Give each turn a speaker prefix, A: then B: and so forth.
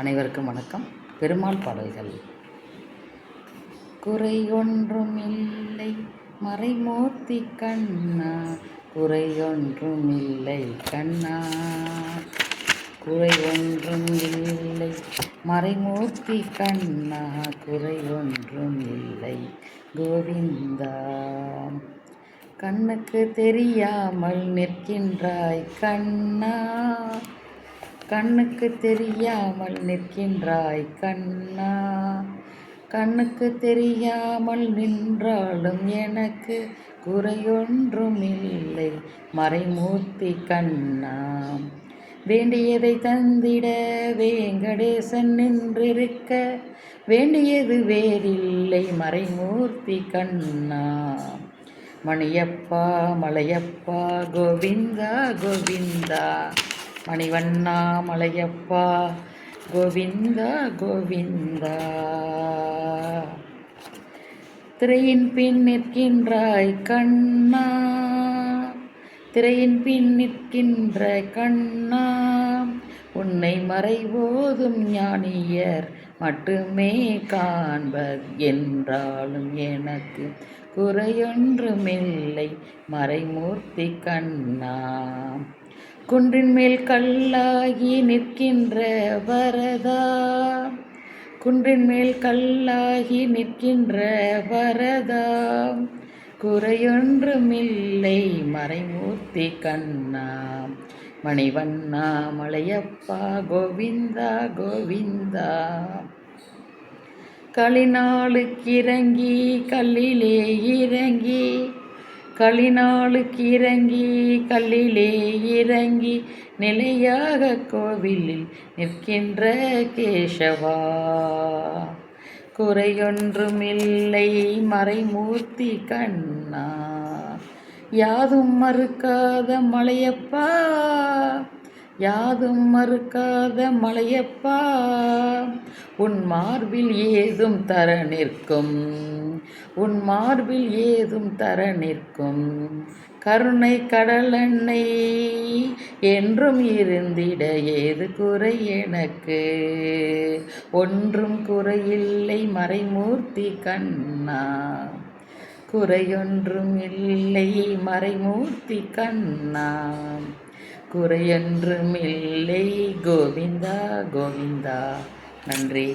A: அனைவருக்கும் வணக்கம். பெருமாள் பாடல்கள். குறை ஒன்றும் இல்லை மறைமூர்த்தி கண்ணா, குறை ஒன்றும் இல்லை கண்ணா, குறை ஒன்றும் இல்லை மறைமூர்த்தி கண்ணா, குறை ஒன்றும் இல்லை கோவிந்தா. கண்ணுக்கு தெரியாமல் நிற்கின்றாய் கண்ணா, கண்ணுக்கு தெரியாமல் நிற்கின்றாய் கண்ணா, கண்ணுக்கு தெரியாமல் நின்றாலும் எனக்கு குறையொன்றும் இல்லை மறைமூர்த்தி கண்ணா. வேண்டியதை தந்திட வேங்கடேசன் நின்றிருக்க, வேண்டியது வேறில்லை மறைமூர்த்தி கண்ணா. மணியப்பா மலையப்பா கோவிந்தா கோவிந்தா, மணிவண்ணா மலையப்பா கோவிந்தா கோவிந்தா. திரையின் பின் நிற்கின்றாய் கண்ணா, திரையின் பின் நிற்கின்ற கண்ணா, உன்னை மறைவோதும் ஞானியர் மட்டுமே காண்பர் என்றாலும் எனக்கு குறையொன்றுமில்லை மறைமூர்த்தி கண்ணா. குன்றின் மேல் கல்லாகி நிற்கின்ற வரதா, குன்றின் மேல் கல்லாகி நிற்கின்ற வரதா, குறையொன்றுமில்லை மறைமூர்த்தி கண்ணா. மணிவண்ணா மலையப்பா கோவிந்தா கோவிந்தா. களிநாளுக்கு இறங்கி கல்லிலே இறங்கி, களிநாளுக்கு இறங்கி கல்லிலே இறங்கி, நிலையாக கோவிலில் நிற்கின்ற கேசவா, குறையொன்றுமில்லை மறைமூர்த்தி கண்ணா. யாதும் மறுக்காத மலையப்பா, யாதும் மறுக்காத மலையப்பா, உன் மார்பில் ஏதும் தர நிற்கும், உன் மார்பில் ஏதும் தர நிற்கும் கருணை கடலன்னை என்றும் இருந்திட ஏது குறை எனக்கு, ஒன்றும் குறையில்லை மறைமூர்த்தி கண்ணா, குறையொன்றும் இல்லை மறைமூர்த்தி கண்ணா, குறையொன்றும் இல்லை கோவிந்தா கோவிந்தா. நன்றி.